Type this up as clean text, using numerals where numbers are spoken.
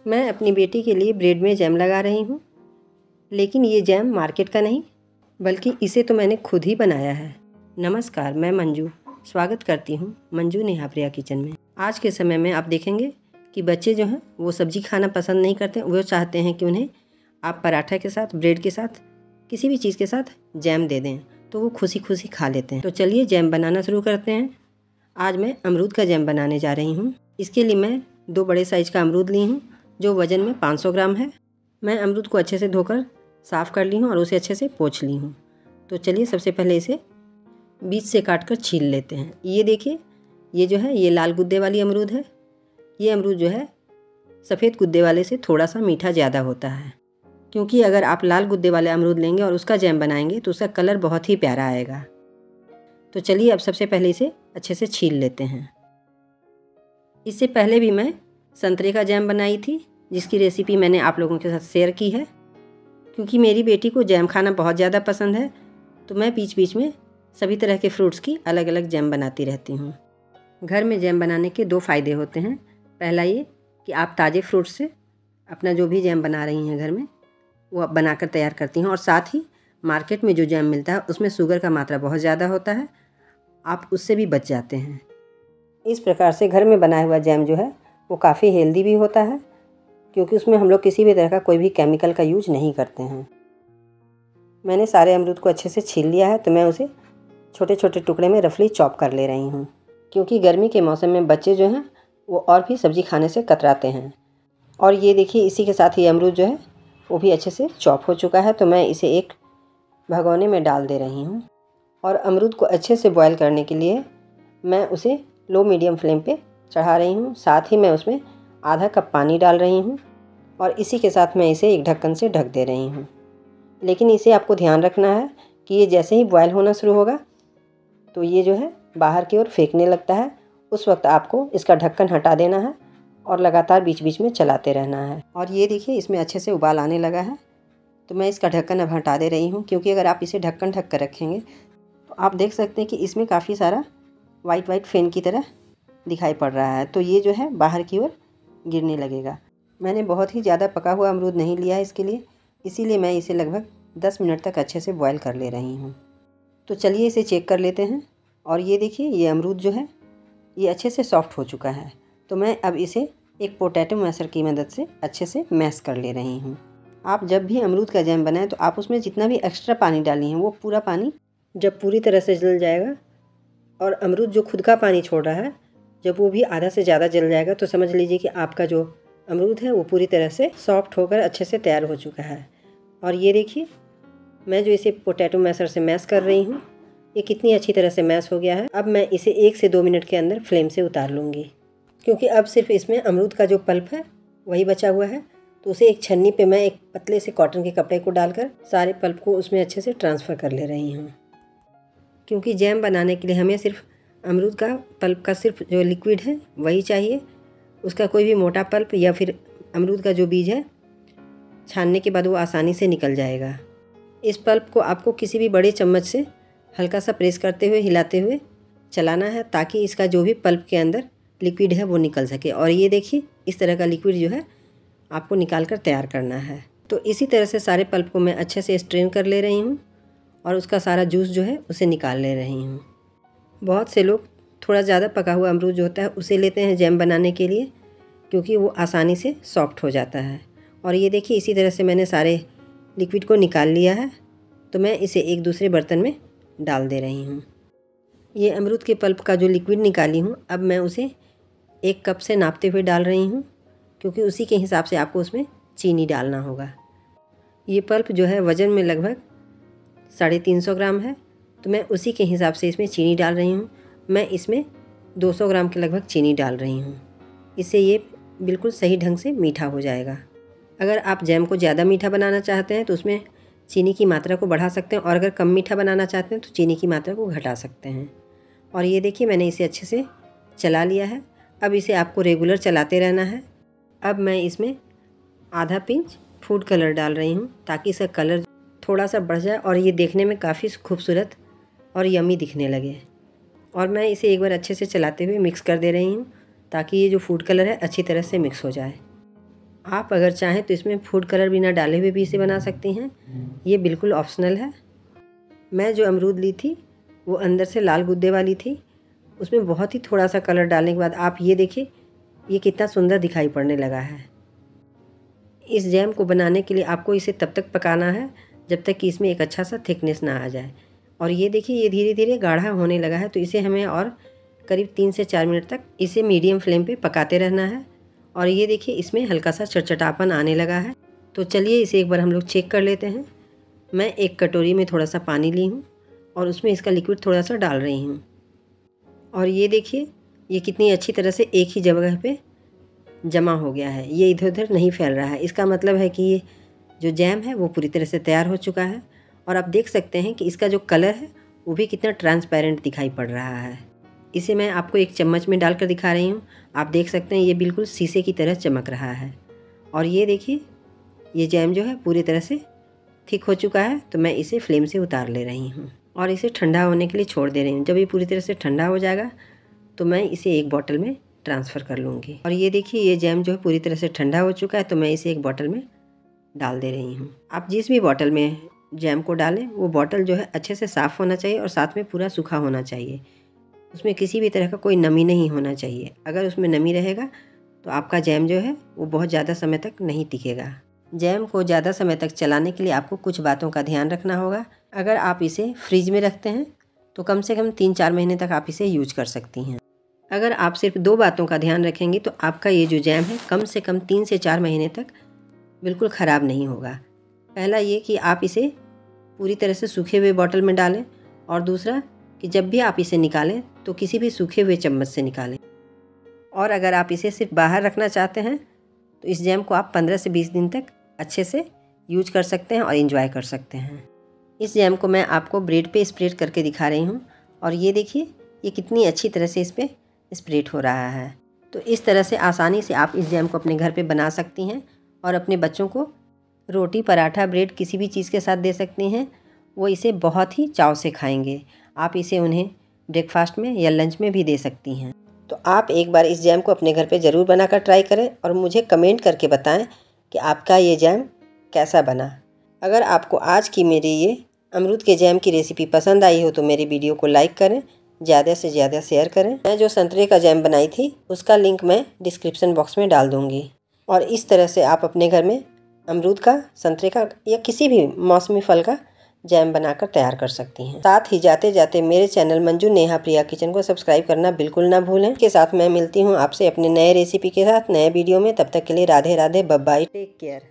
मैं अपनी बेटी के लिए ब्रेड में जैम लगा रही हूँ, लेकिन ये जैम मार्केट का नहीं बल्कि इसे तो मैंने खुद ही बनाया है। नमस्कार, मैं मंजू स्वागत करती हूँ मंजू नेहा प्रिया किचन में। आज के समय में आप देखेंगे कि बच्चे जो हैं वो सब्ज़ी खाना पसंद नहीं करते। वो चाहते हैं कि उन्हें आप पराठा के साथ, ब्रेड के साथ, किसी भी चीज़ के साथ जैम दे दें तो वो खुशी खुशी खा लेते हैं। तो चलिए जैम बनाना शुरू करते हैं। आज मैं अमरूद का जैम बनाने जा रही हूँ। इसके लिए मैं 2 बड़े साइज़ का अमरूद ली हूँ जो वज़न में 500 ग्राम है। मैं अमरूद को अच्छे से धोकर साफ़ कर ली हूँ और उसे अच्छे से पोंछ ली हूँ। तो चलिए सबसे पहले इसे बीच से काट कर छील लेते हैं। ये देखिए, ये जो है ये लाल गुद्दे वाली अमरूद है। ये अमरूद जो है सफ़ेद गुद्दे वाले से थोड़ा सा मीठा ज़्यादा होता है, क्योंकि अगर आप लाल गुद्दे वाले अमरूद लेंगे और उसका जैम बनाएंगे तो उसका कलर बहुत ही प्यारा आएगा। तो चलिए अब सबसे पहले इसे अच्छे से छील लेते हैं। इससे पहले भी मैं संतरे का जैम बनाई थी, जिसकी रेसिपी मैंने आप लोगों के साथ शेयर की है। क्योंकि मेरी बेटी को जैम खाना बहुत ज़्यादा पसंद है तो मैं बीच बीच में सभी तरह के फ्रूट्स की अलग अलग जैम बनाती रहती हूँ। घर में जैम बनाने के 2 फ़ायदे होते हैं। पहला ये कि आप ताज़े फ्रूट्स से अपना जो भी जैम बना रही हैं घर में वो आप बनाकर तैयार करती हैं, और साथ ही मार्केट में जो जैम मिलता है उसमें शुगर का मात्रा बहुत ज़्यादा होता है, आप उससे भी बच जाते हैं। इस प्रकार से घर में बनाया हुआ जैम जो है वो काफ़ी हेल्दी भी होता है, क्योंकि उसमें हम लोग किसी भी तरह का कोई भी केमिकल का यूज नहीं करते हैं। मैंने सारे अमरूद को अच्छे से छील लिया है, तो मैं उसे छोटे छोटे टुकड़े में रफली चॉप कर ले रही हूँ, क्योंकि गर्मी के मौसम में बच्चे जो हैं वो और भी सब्ज़ी खाने से कतराते हैं। और ये देखिए, इसी के साथ ये अमरूद जो है वो भी अच्छे से चॉप हो चुका है। तो मैं इसे एक भगोने में डाल दे रही हूँ, और अमरूद को अच्छे से बॉयल करने के लिए मैं उसे लो मीडियम फ्लेम पे चढ़ा रही हूँ। साथ ही मैं उसमें आधा कप पानी डाल रही हूँ, और इसी के साथ मैं इसे एक ढक्कन से ढक दे रही हूँ। लेकिन इसे आपको ध्यान रखना है कि ये जैसे ही बॉयल होना शुरू होगा तो ये जो है बाहर की ओर फेंकने लगता है। उस वक्त आपको इसका ढक्कन हटा देना है और लगातार बीच बीच में चलाते रहना है। और ये देखिए, इसमें अच्छे से उबाल आने लगा है, तो मैं इसका ढक्कन अब हटा दे रही हूँ। क्योंकि अगर आप इसे ढक्कन ढक कर रखेंगे तो आप देख सकते हैं कि इसमें काफ़ी सारा वाइट वाइट फेन की तरह दिखाई पड़ रहा है, तो ये जो है बाहर की ओर गिरने लगेगा। मैंने बहुत ही ज़्यादा पका हुआ अमरूद नहीं लिया है इसके लिए, इसीलिए मैं इसे लगभग 10 मिनट तक अच्छे से बॉयल कर ले रही हूँ। तो चलिए इसे चेक कर लेते हैं। और ये देखिए, ये अमरूद जो है ये अच्छे से सॉफ्ट हो चुका है। तो मैं अब इसे एक पोटैटो मैशर की मदद से अच्छे से मैश कर ले रही हूँ। आप जब भी अमरूद का जैम बनाएं तो आप उसमें जितना भी एक्स्ट्रा पानी डाली हैं वो पूरा पानी जब पूरी तरह से जल जाएगा, और अमरूद जो खुद का पानी छोड़ रहा है जब वो भी आधा से ज़्यादा जल जाएगा, तो समझ लीजिए कि आपका जो अमरूद है वो पूरी तरह से सॉफ्ट होकर अच्छे से तैयार हो चुका है। और ये देखिए, मैं जो इसे पोटैटो मैशर से मैश कर रही हूँ ये कितनी अच्छी तरह से मैश हो गया है। अब मैं इसे 1 से 2 मिनट के अंदर फ्लेम से उतार लूँगी, क्योंकि अब सिर्फ इसमें अमरूद का जो पल्प है वही बचा हुआ है। तो उसे एक छन्नी पे मैं एक पतले से कॉटन के कपड़े को डालकर सारे पल्प को उसमें अच्छे से ट्रांसफ़र कर ले रही हूँ। क्योंकि जैम बनाने के लिए हमें सिर्फ अमरूद का पल्प का सिर्फ जो लिक्विड है वही चाहिए। उसका कोई भी मोटा पल्प या फिर अमरूद का जो बीज है छानने के बाद वो आसानी से निकल जाएगा। इस पल्प को आपको किसी भी बड़े चम्मच से हल्का सा प्रेस करते हुए, हिलाते हुए चलाना है, ताकि इसका जो भी पल्प के अंदर लिक्विड है वो निकल सके। और ये देखिए, इस तरह का लिक्विड जो है आपको निकाल कर तैयार करना है। तो इसी तरह से सारे पल्प को मैं अच्छे से स्ट्रेन कर ले रही हूँ और उसका सारा जूस जो है उसे निकाल ले रही हूँ। बहुत से लोग थोड़ा ज़्यादा पका हुआ अमरूद जो होता है उसे लेते हैं जैम बनाने के लिए, क्योंकि वो आसानी से सॉफ्ट हो जाता है। और ये देखिए, इसी तरह से मैंने सारे लिक्विड को निकाल लिया है। तो मैं इसे एक दूसरे बर्तन में डाल दे रही हूँ। ये अमरूद के पल्प का जो लिक्विड निकाली हूँ अब मैं उसे 1 कप से नापते हुए डाल रही हूँ, क्योंकि उसी के हिसाब से आपको उसमें चीनी डालना होगा। ये पल्प जो है वज़न में लगभग 350 ग्राम है, तो मैं उसी के हिसाब से इसमें चीनी डाल रही हूँ। मैं इसमें 200 ग्राम के लगभग चीनी डाल रही हूँ। इससे ये बिल्कुल सही ढंग से मीठा हो जाएगा। अगर आप जैम को ज़्यादा मीठा बनाना चाहते हैं तो उसमें चीनी की मात्रा को बढ़ा सकते हैं, और अगर कम मीठा बनाना चाहते हैं तो चीनी की मात्रा को घटा सकते हैं। और ये देखिए, मैंने इसे अच्छे से चला लिया है। अब इसे आपको रेगुलर चलाते रहना है। अब मैं इसमें आधा पिंच फूड कलर डाल रही हूँ, ताकि इसका कलर थोड़ा सा बढ़ जाए और ये देखने में काफ़ी खूबसूरत और यमी दिखने लगे। और मैं इसे एक बार अच्छे से चलाते हुए मिक्स कर दे रही हूँ, ताकि ये जो फूड कलर है अच्छी तरह से मिक्स हो जाए। आप अगर चाहें तो इसमें फूड कलर बिना डाले हुए भी इसे बना सकती हैं, ये बिल्कुल ऑप्शनल है। मैं जो अमरूद ली थी वो अंदर से लाल गुद्दे वाली थी, उसमें बहुत ही थोड़ा सा कलर डालने के बाद आप ये देखिए ये कितना सुंदर दिखाई पड़ने लगा है। इस जैम को बनाने के लिए आपको इसे तब तक पकाना है जब तक कि इसमें एक अच्छा सा थिकनेस ना आ जाए। और ये देखिए ये धीरे धीरे गाढ़ा होने लगा है, तो इसे हमें और करीब 3 से 4 मिनट तक इसे मीडियम फ्लेम पे पकाते रहना है। और ये देखिए इसमें हल्का सा चटचटापन आने लगा है। तो चलिए इसे एक बार हम लोग चेक कर लेते हैं। मैं एक कटोरी में थोड़ा सा पानी ली हूँ और उसमें इसका लिक्विड थोड़ा सा डाल रही हूँ। और ये देखिए ये कितनी अच्छी तरह से एक ही जगह पे जमा हो गया है, ये इधर उधर नहीं फैल रहा है। इसका मतलब है कि ये जो जैम है वो पूरी तरह से तैयार हो चुका है। और आप देख सकते हैं कि इसका जो कलर है वो भी कितना ट्रांसपेरेंट दिखाई पड़ रहा है। इसे मैं आपको एक चम्मच में डालकर दिखा रही हूँ। आप देख सकते हैं ये बिल्कुल शीशे की तरह चमक रहा है। और ये देखिए ये जैम जो है पूरी तरह से थिक हो चुका है। तो मैं इसे फ्लेम से उतार ले रही हूँ और इसे ठंडा होने के लिए छोड़ दे रही हूँ। जब ये पूरी तरह से ठंडा हो जाएगा तो मैं इसे एक बॉटल में ट्रांसफ़र कर लूँगी। और ये देखिए ये जैम जो है पूरी तरह से ठंडा हो चुका है, तो मैं इसे एक बॉटल में डाल दे रही हूँ। आप जिस भी बॉटल में जैम को डालें वो बॉटल जो है अच्छे से साफ़ होना चाहिए और साथ में पूरा सूखा होना चाहिए। उसमें किसी भी तरह का कोई नमी नहीं होना चाहिए। अगर उसमें नमी रहेगा तो आपका जैम जो है वो बहुत ज़्यादा समय तक नहीं टिकेगा। जैम को ज़्यादा समय तक चलाने के लिए आपको कुछ बातों का ध्यान रखना होगा। अगर आप इसे फ्रिज में रखते हैं तो कम से कम 3-4 महीने तक आप इसे यूज कर सकती हैं। अगर आप सिर्फ 2 बातों का ध्यान रखेंगे तो आपका ये जो जैम है कम से कम 3 से 4 महीने तक बिल्कुल ख़राब नहीं होगा। पहला ये कि आप इसे पूरी तरह से सूखे हुए बॉटल में डालें, और दूसरा कि जब भी आप इसे निकालें तो किसी भी सूखे हुए चम्मच से निकालें। और अगर आप इसे सिर्फ बाहर रखना चाहते हैं तो इस जैम को आप 15 से 20 दिन तक अच्छे से यूज कर सकते हैं और इन्जॉय कर सकते हैं। इस जैम को मैं आपको ब्रेड पे स्प्रेड करके दिखा रही हूँ। और ये देखिए ये कितनी अच्छी तरह से इस पर स्प्रेड हो रहा है। तो इस तरह से आसानी से आप इस जैम को अपने घर पे बना सकती हैं और अपने बच्चों को रोटी, पराठा, ब्रेड किसी भी चीज़ के साथ दे सकती हैं। वो इसे बहुत ही चाव से खाएंगे। आप इसे उन्हें ब्रेकफास्ट में या लंच में भी दे सकती हैं। तो आप एक बार इस जैम को अपने घर पे ज़रूर बनाकर ट्राई करें और मुझे कमेंट करके बताएं कि आपका ये जैम कैसा बना। अगर आपको आज की मेरी ये अमरूद के जैम की रेसिपी पसंद आई हो तो मेरी वीडियो को लाइक करें, ज़्यादा से ज़्यादा शेयर करें। मैं जो संतरे का जैम बनाई थी उसका लिंक मैं डिस्क्रिप्शन बॉक्स में डाल दूँगी। और इस तरह से आप अपने घर में अमरूद का, संतरे का या किसी भी मौसमी फल का जैम बनाकर तैयार कर सकती हैं। साथ ही जाते जाते मेरे चैनल मंजू नेहा प्रिया किचन को सब्सक्राइब करना बिल्कुल ना भूलें। के साथ मैं मिलती हूँ आपसे अपने नए रेसिपी के साथ नए वीडियो में। तब तक के लिए Radhe Radhe, bye bye, take care.